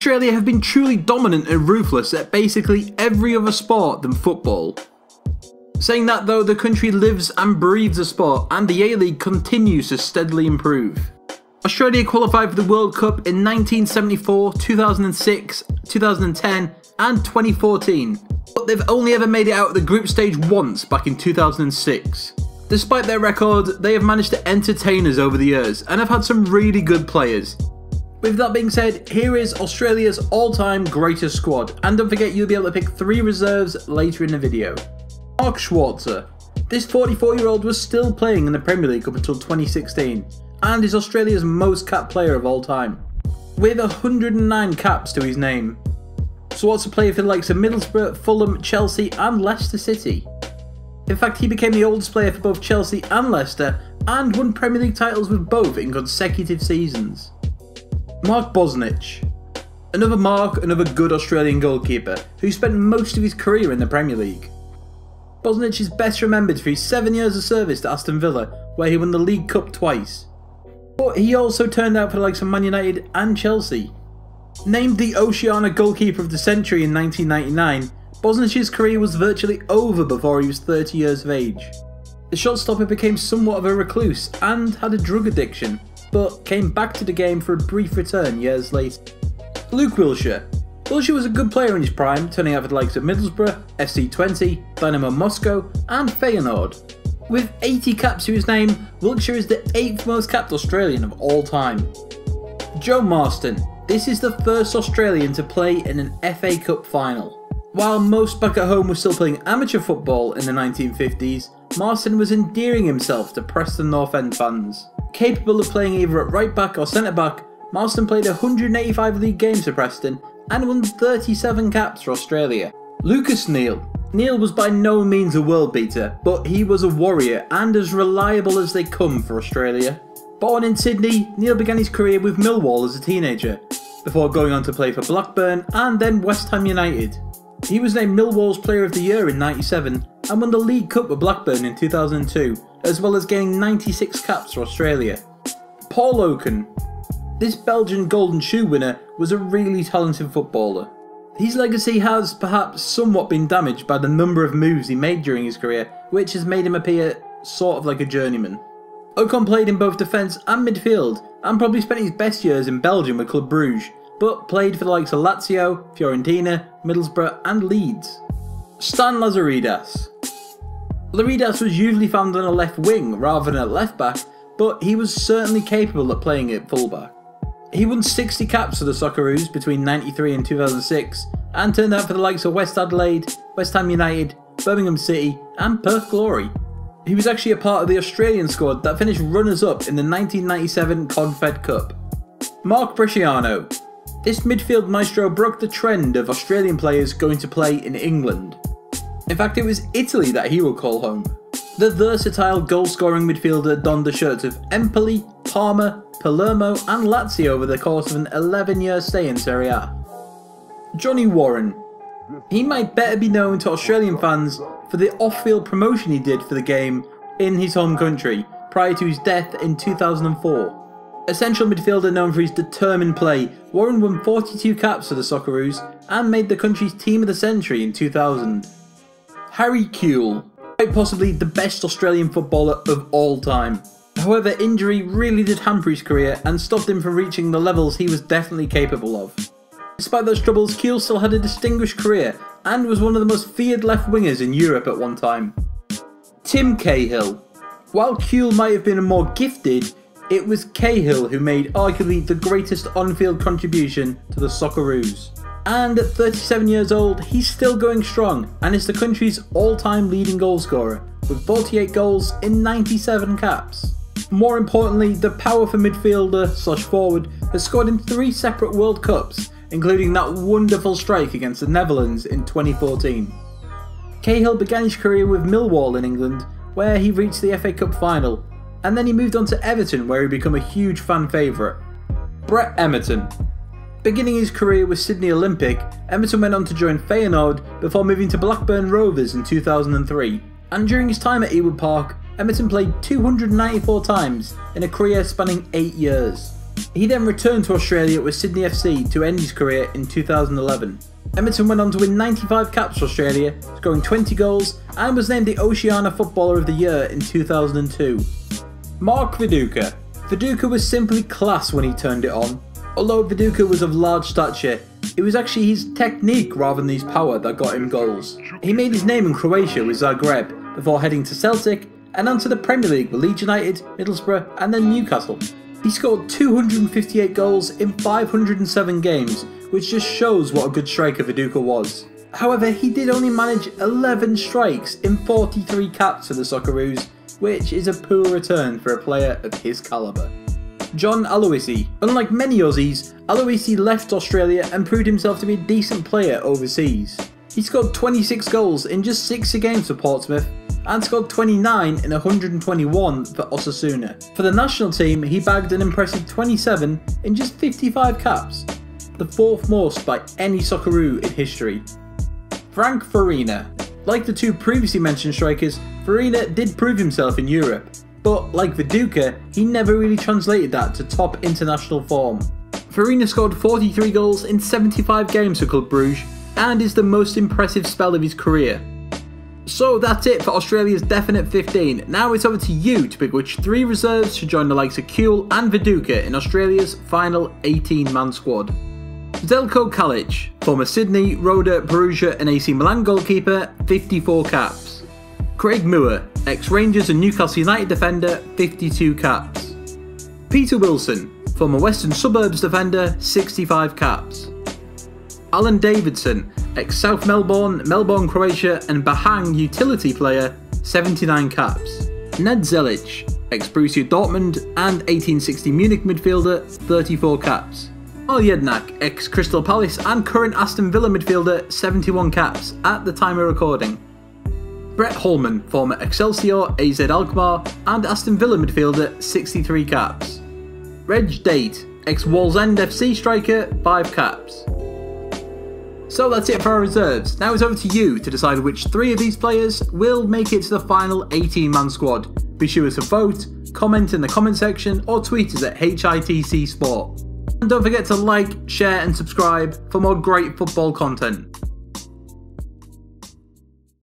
Australia have been truly dominant and ruthless at basically every other sport than football. Saying that though, the country lives and breathes the sport, and the A-League continues to steadily improve. Australia qualified for the World Cup in 1974, 2006, 2010 and 2014, but they've only ever made it out of the group stage once back in 2006. Despite their record, they have managed to entertain us over the years and have had some really good players. With that being said, here is Australia's all-time greatest squad, and don't forget you'll be able to pick 3 reserves later in the video. Mark SCHWARZER. This 44-year-old was still playing in the Premier League up until 2016, and is Australia's most capped player of all time, with 109 caps to his name. SCHWARZER played for the likes of Middlesbrough, Fulham, Chelsea and Leicester City. In fact, he became the oldest player for both Chelsea and Leicester, and won Premier League titles with both in consecutive seasons. Mark Bosnich. Another Mark, another good Australian goalkeeper, who spent most of his career in the Premier League. Bosnich is best remembered for his 7 years of service to Aston Villa, where he won the League Cup twice. But he also turned out for the likes of Man United and Chelsea. Named the Oceania Goalkeeper of the Century in 1999, Bosnich's career was virtually over before he was 30 years of age. The shot stopper became somewhat of a recluse and had a drug addiction, but came back to the game for a brief return years later. Luke Wilkshire. Wilkshire was a good player in his prime, turning out for the likes of Middlesbrough, FC Twente, Dynamo Moscow and Feyenoord. With 80 caps to his name, Wilkshire is the 8th most capped Australian of all time. Joe Marston. This is the first Australian to play in an FA Cup final. While most back at home were still playing amateur football in the 1950s, Marston was endearing himself to Preston North End fans. Capable of playing either at right back or centre back, Marston played 185 league games for Preston and won 37 caps for Australia. Lucas Neal. Neal was by no means a world beater, but he was a warrior and as reliable as they come for Australia. Born in Sydney, Neal began his career with Millwall as a teenager, before going on to play for Blackburn and then West Ham United. He was named Millwall's Player of the Year in '97 and won the League Cup with Blackburn in 2002, as well as gaining 96 caps for Australia. Paul Oaken. This Belgian Golden Shoe winner was a really talented footballer. His legacy has perhaps somewhat been damaged by the number of moves he made during his career, which has made him appear sort of like a journeyman. Ocon played in both defence and midfield, and probably spent his best years in Belgium with Club Brugge, but played for the likes of Lazio, Fiorentina, Middlesbrough and Leeds. Stan Lazaridis. Lazaridis was usually found on a left wing rather than at left back, but he was certainly capable at playing at full back. He won 60 caps for the Socceroos between '93 and 2006, and turned out for the likes of West Adelaide, West Ham United, Birmingham City and Perth Glory. He was actually a part of the Australian squad that finished runners-up in the 1997 Confed Cup. Mark Bresciano. This midfield maestro broke the trend of Australian players going to play in England. In fact, it was Italy that he would call home. The versatile goal-scoring midfielder donned the shirts of Empoli, Parma, Palermo and Lazio over the course of an 11-year stay in Serie A. Johnny Warren. He might better be known to Australian fans for the off-field promotion he did for the game in his home country prior to his death in 2004. A central midfielder known for his determined play, Warren won 42 caps for the Socceroos and made the country's Team of the Century in 2000. Harry Kewell. Quite possibly the best Australian footballer of all time. However, injury really did hamper his career and stopped him from reaching the levels he was definitely capable of. Despite those troubles, Kewell still had a distinguished career and was one of the most feared left wingers in Europe at one time. Tim Cahill. While Kewell might have been more gifted, it was Cahill who made arguably the greatest on-field contribution to the Socceroos. And at 37 years old, he's still going strong and is the country's all-time leading goalscorer, with 48 goals in 97 caps. More importantly, the powerful midfielder/forward has scored in 3 separate World Cups, including that wonderful strike against the Netherlands in 2014. Cahill began his career with Millwall in England, where he reached the FA Cup final, and then he moved on to Everton, where he became a huge fan favourite. Brett Emerton. Beginning his career with Sydney Olympic, Emerton went on to join Feyenoord before moving to Blackburn Rovers in 2003, and during his time at Ewood Park, Emerton played 294 times in a career spanning 8 years. He then returned to Australia with Sydney FC to end his career in 2011. Emerton went on to win 95 caps for Australia, scoring 20 goals, and was named the Oceania Footballer of the Year in 2002. Mark Viduka. Viduka was simply class when he turned it on. Although Viduka was of large stature, it was actually his technique rather than his power that got him goals. He made his name in Croatia with Zagreb, before heading to Celtic, and onto the Premier League with Leeds United, Middlesbrough and then Newcastle. He scored 258 goals in 507 games, which just shows what a good striker Viduka was. However, he did only manage 11 strikes in 43 caps for the Socceroos, which is a poor return for a player of his calibre. John Aloisi. Unlike many Aussies, Aloisi left Australia and proved himself to be a decent player overseas. He scored 26 goals in just 60 games for Portsmouth and scored 29 in 121 for Osasuna. For the national team, he bagged an impressive 27 in just 55 caps, the fourth most by any Socceroo in history. Frank Farina. Like the two previously mentioned strikers, Farina did prove himself in Europe, but like Viduka, he never really translated that to top international form. Farina scored 43 goals in 75 games for Club Brugge and is the most impressive spell of his career. So that's it for Australia's definite 15. Now it's over to you to pick which 3 reserves should join the likes of KEWELL and VIDUKA in Australia's final 18-man squad. Zeljko Kalic, former Sydney, Roda, Perugia and AC Milan goalkeeper, 54 caps. Craig Moore, ex-Rangers and Newcastle United defender, 52 caps. Peter Wilson, former Western Suburbs defender, 65 caps. Alan Davidson, ex-South Melbourne, Melbourne Croatia and Bahang utility player, 79 caps. Ned Zelic, ex-Borussia Dortmund and 1860 Munich midfielder, 34 caps. JEDINAK, ex-Crystal Palace and current Aston Villa midfielder, 71 caps at the time of recording. Brett Holman, former Excelsior, AZ Alkmaar and Aston Villa midfielder, 63 caps. Reg Date, ex-Wallsend FC striker, 5 caps. So that's it for our reserves. Now it's over to you to decide which 3 of these players will make it to the final 18-man squad. Be sure to vote, comment in the comment section or tweet us at HITC Sport. And don't forget to like, share and subscribe for more great football content.